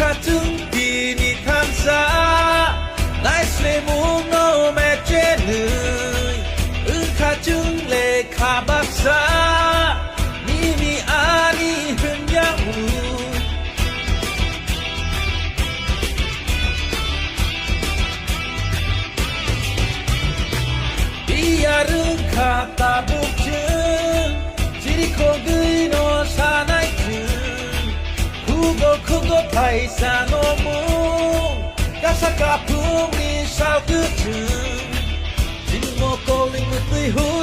같은 비니 탐사 나의 슬레몬 놈의 죄는 같은 내 가박사 님이 아니 흔양우 비아른 갖다 붙은 지리코 그이노 사나이튼 크고 파이사 노무 가사가 풍리 sao cứ chừng chính một câu linh một tươi hút